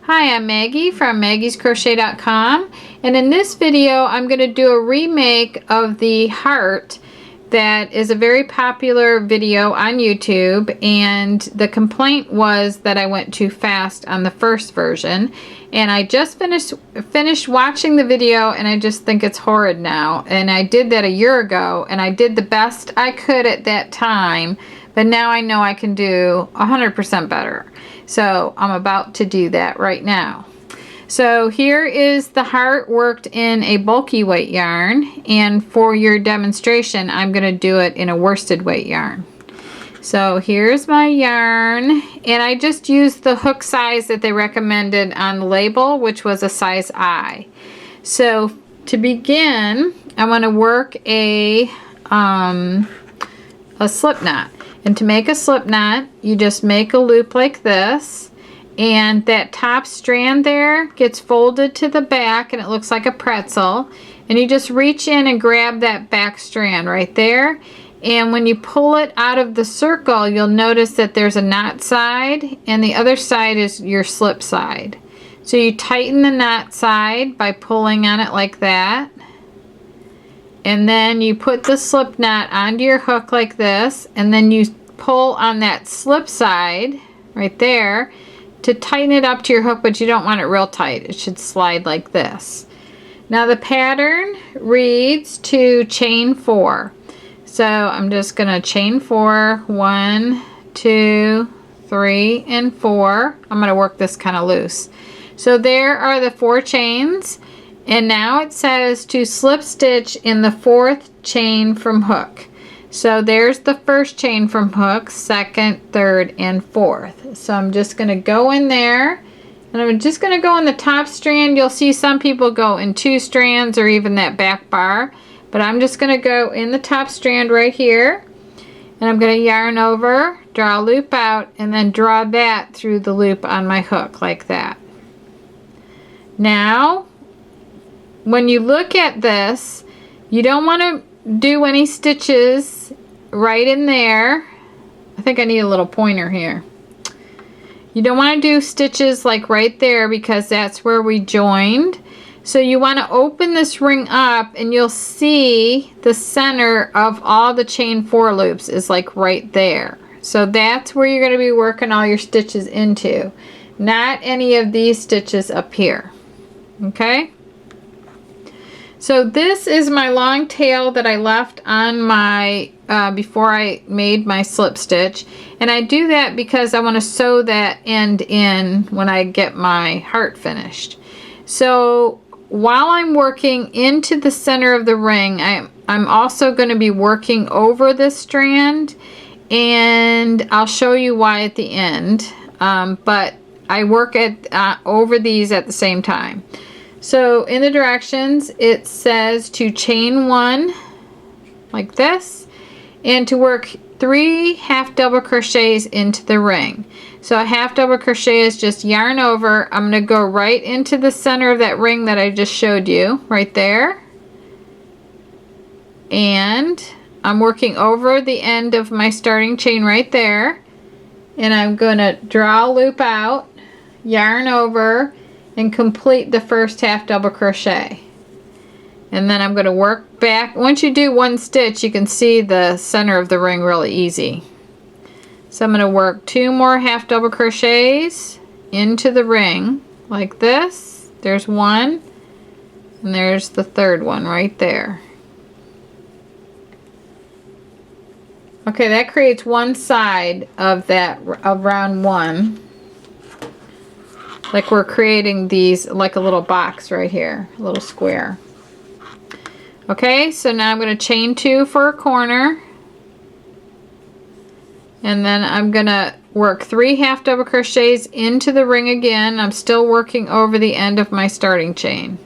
Hi, I'm Maggie from maggiescrochet.com, and in this video I'm going to do a remake of the heart that is a very popular video on YouTube, and the complaint was that I went too fast on the first version, and I just finished watching the video and I just think it's horrid now. And I did that a year ago and I did the best I could at that time, but now I know I can do 100% better. So I'm about to do that right now. So here is the heart worked in a bulky weight yarn, and for your demonstration I'm going to do it in a worsted weight yarn. So here's my yarn, and I just used the hook size that they recommended on the label, which was a size I. So to begin, I want to work a slip knot. And to make a slip knot, you just make a loop like this, and that top strand there gets folded to the back and it looks like a pretzel, and you just reach in and grab that back strand right there, and when you pull it out of the circle you'll notice that there's a knot side and the other side is your slip side. So you tighten the knot side by pulling on it like that, and then you put the slip knot onto your hook like this, and then you pull on that slip side right there to tighten it up to your hook, but you don't want it real tight. It should slide like this. Now the pattern reads to chain 4. So I'm just going to chain 4, 1, 2, 3, and 4. I'm going to work this kind of loose. So there are the 4 chains. And now it says to slip stitch in the 4th chain from hook. So there's the first chain from hook, 2nd, 3rd, and 4th. So I'm just going to go in there, and I'm just going to go in the top strand. You'll see some people go in 2 strands or even that back bar, but I'm just going to go in the top strand right here, and I'm going to yarn over, draw a loop out, and then draw that through the loop on my hook like that. Now when you look at this, you don't want to do any stitches right in there. I think I need a little pointer here. You don't want to do stitches like right there because that's where we joined. So you want to open this ring up and you'll see the center of all the chain 4 loops is like right there. So that's where you're going to be working all your stitches into, not any of these stitches up here. Okay? So this is my long tail that I left on my before I made my slip stitch, and I do that because I want to sew that end in when I get my heart finished. So while I'm working into the center of the ring, I'm also going to be working over this strand, and I'll show you why at the end, but I work over these at the same time. So in the directions it says to chain 1 like this, and to work 3 half double crochets into the ring. So a half double crochet is just yarn over. I'm going to go right into the center of that ring that I just showed you right there, and I'm working over the end of my starting chain right there, and I'm going to draw a loop out, yarn over, and complete the first half double crochet. And then I'm going to work back. Once you do 1 stitch, you can see the center of the ring really easy. So I'm going to work 2 more half double crochets into the ring like this. There's 1, and there's the 3rd one right there. Okay, that creates one side of that of round 1. Like we're creating these like a little box right here, a little square. Okay, so now I'm going to chain 2 for a corner, and then I'm going to work 3 half double crochets into the ring again. I'm still working over the end of my starting chain.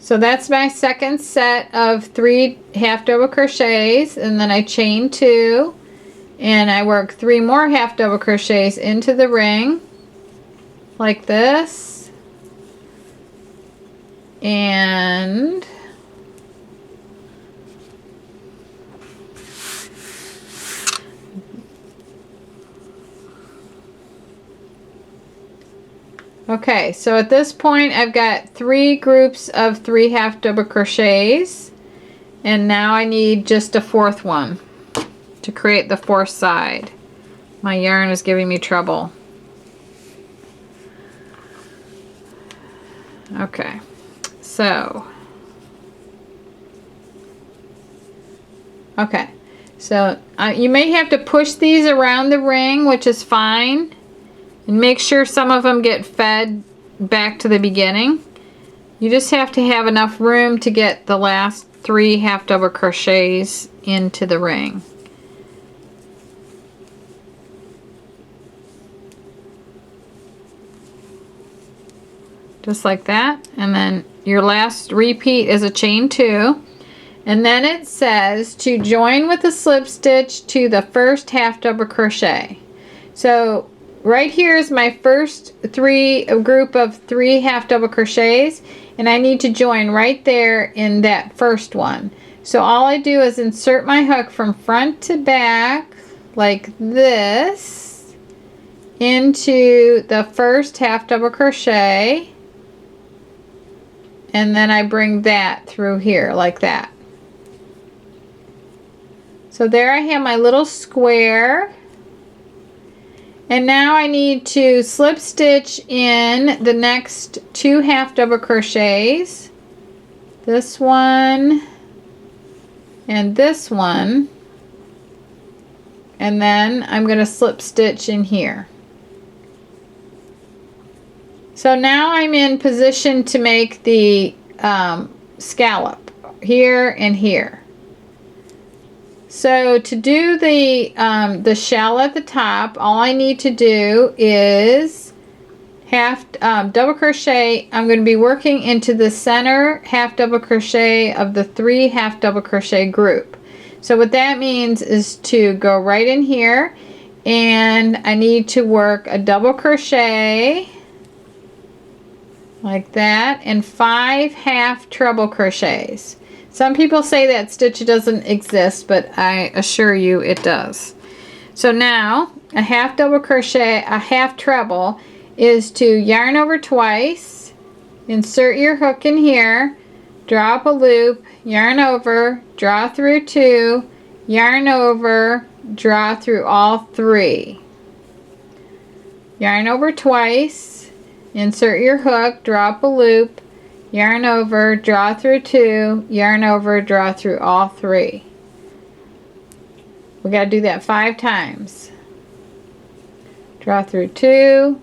So that's my second set of 3 half double crochets, and then I chain 2, and I work 3 more half double crochets into the ring like this, and okay, so at this point I've got 3 groups of 3 half double crochets, and now I need just a 4th one to create the 4th side. My yarn is giving me trouble. Okay, so you may have to push these around the ring, which is fine, and make sure some of them get fed back to the beginning. You just have to have enough room to get the last 3 half double crochets into the ring. Just like that, and then your last repeat is a chain 2, and then it says to join with a slip stitch to the first half double crochet. So right here is my first group of 3 half double crochets, and I need to join right there in that first one. So all I do is insert my hook from front to back like this into the first half double crochet, and then I bring that through here like that. So there I have my little square, and now I need to slip stitch in the next 2 half double crochets, this one and this one, and then I'm going to slip stitch in here. So now I'm in position to make the scallop here and here. So to do the shell at the top, all I need to do is double crochet. I'm going to be working into the center half double crochet of the 3 half double crochet group. So what that means is to go right in here, and I need to work a double crochet like that and 5 half treble crochets. Some people say that stitch doesn't exist, but I assure you it does. So now a half double crochet, a half treble, is to yarn over twice, insert your hook in here, draw up a loop, yarn over, draw through 2, yarn over, draw through all 3. Yarn over twice, insert your hook, draw up a loop, yarn over, draw through 2, yarn over, draw through all 3. We got to do that 5 times. Draw through 2,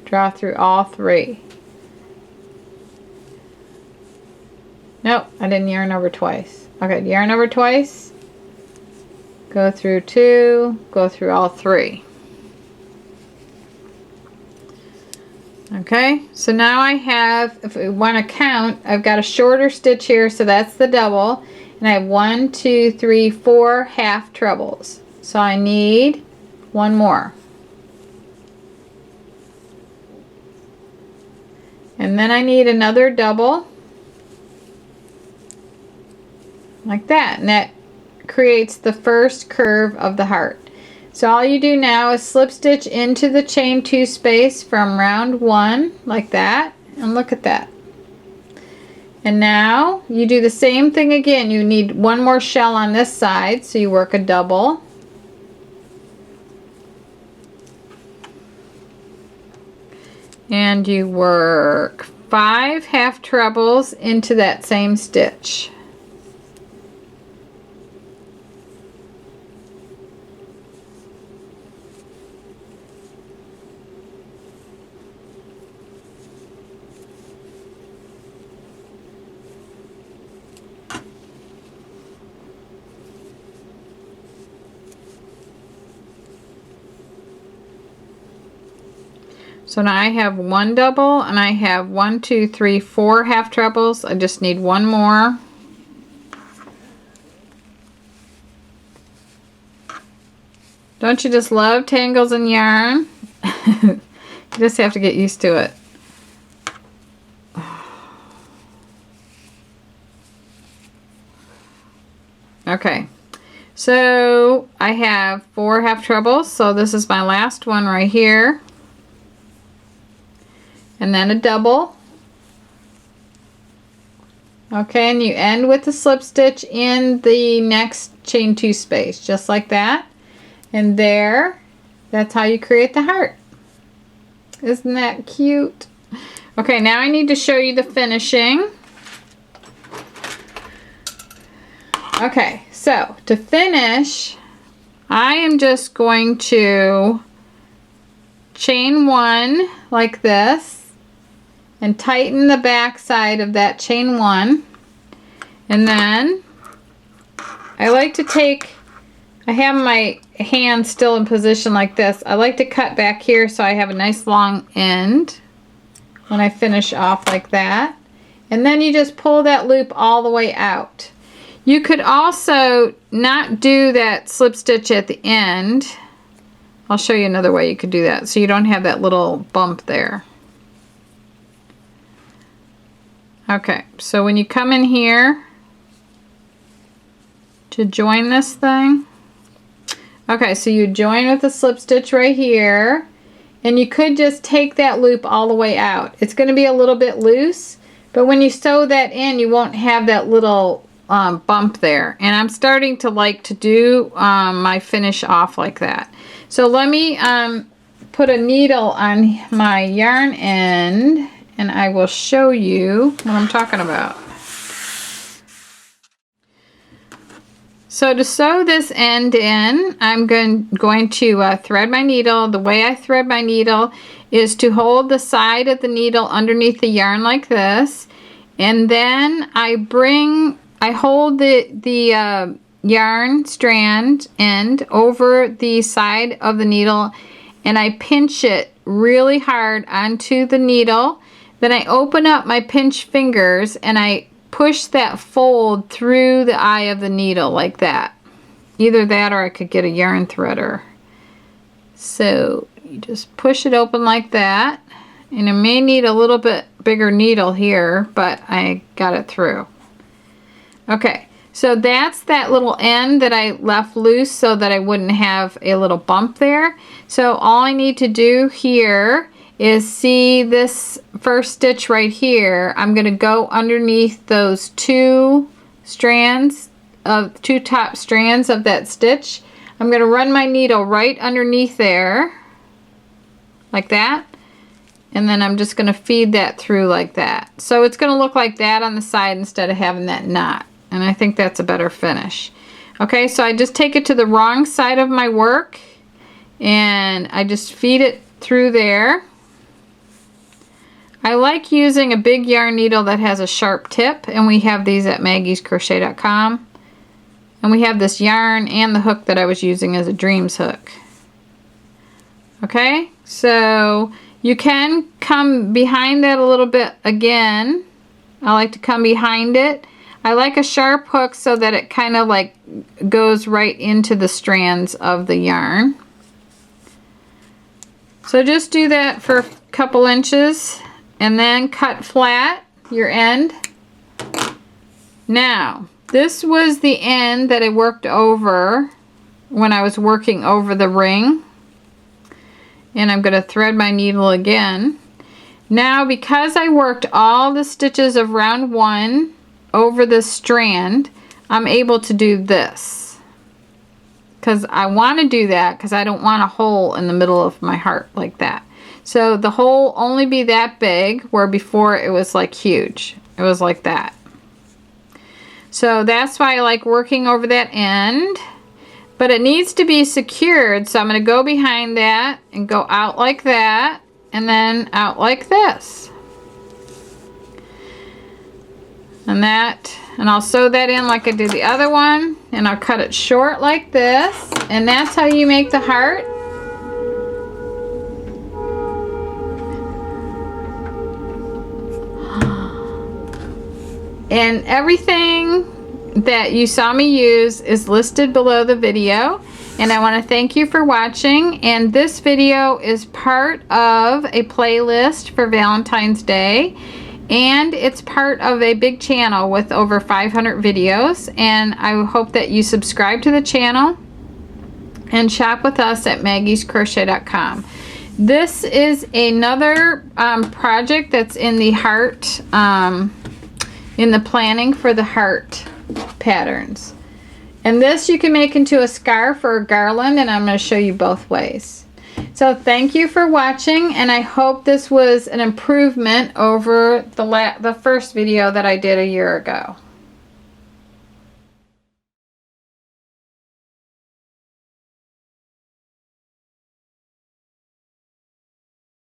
draw through all 3. Nope, I didn't yarn over twice. Okay, yarn over twice, go through 2, go through all 3. Okay, so now I have, if we want to count, I've got a shorter stitch here, so that's the double, and I have 1, 2, 3, 4 half trebles. So I need 1 more. And then I need another double, like that, and that creates the first curve of the heart. So all you do now is slip stitch into the chain 2 space from round 1 like that, and look at that. And now you do the same thing again. You need 1 more shell on this side, so you work a double, and you work 5 half trebles into that same stitch. So now I have 1 double, and I have 1, 2, 3, 4 half trebles. I just need 1 more. Don't you just love tangles and yarn? You just have to get used to it. Okay, so I have 4 half trebles, so this is my last one right here. And then a double. Okay, and you end with the slip stitch in the next chain 2 space, just like that. And there, that's how you create the heart. Isn't that cute? Okay, now I need to show you the finishing. Okay, so to finish, I am just going to chain 1 like this and tighten the back side of that chain 1. And then I like to take, I have my hand still in position like this. I like to cut back here so I have a nice long end when I finish off like that. And then you just pull that loop all the way out. You could also not do that slip stitch at the end. I'll show you another way you could do that so you don't have that little bump there. Okay, so when you come in here to join this thing, okay, so you join with the slip stitch right here, and you could just take that loop all the way out. It's going to be a little bit loose, but when you sew that in, you won't have that little bump there. And I'm starting to like to do my finish off like that. So let me put a needle on my yarn end, and I will show you what I'm talking about. So to sew this end in, I'm going to thread my needle. The way I thread my needle is to hold the side of the needle underneath the yarn like this, and then I hold the yarn strand end over the side of the needle, and I pinch it really hard onto the needle. Then I open up my pinch fingers and I push that fold through the eye of the needle like that. Either that or I could get a yarn threader. So you just push it open like that, and I may need a little bit bigger needle here, but I got it through. Okay, so that's that little end that I left loose so that I wouldn't have a little bump there. So all I need to do here is see this first stitch right here. I'm going to go underneath those two top strands of that stitch. I'm going to run my needle right underneath there like that, and then I'm just going to feed that through like that. So it's going to look like that on the side instead of having that knot, and I think that's a better finish. Okay, so I just take it to the wrong side of my work and I just feed it through there. I like using a big yarn needle that has a sharp tip, and we have these at maggiescrochet.com. And we have this yarn and the hook that I was using as a Dreams hook. Okay, so you can come behind that a little bit again. I like to come behind it. I like a sharp hook so that it kind of like goes right into the strands of the yarn. So just do that for a couple inches and then cut flat your end. Now, this was the end that I worked over when I was working over the ring. And I'm going to thread my needle again. Now, because I worked all the stitches of round 1 over this strand, I'm able to do this. Because I want to do that because I don't want a hole in the middle of my heart like that. So the hole only be that big, where before it was like huge. It was like that. So that's why I like working over that end. But it needs to be secured, so I'm going to go behind that and go out like that, and then out like this. And I'll sew that in like I did the other one, and I'll cut it short like this, and that's how you make the heart. And everything that you saw me use is listed below the video. And I want to thank you for watching. And this video is part of a playlist for Valentine's Day. And it's part of a big channel with over 500 videos. And I hope that you subscribe to the channel and shop with us at maggiescrochet.com. This is another project that's in the heart, in the planning for the heart patterns. And this you can make into a scarf or a garland, and I'm going to show you both ways. So thank you for watching, and I hope this was an improvement over the first video that I did a year ago.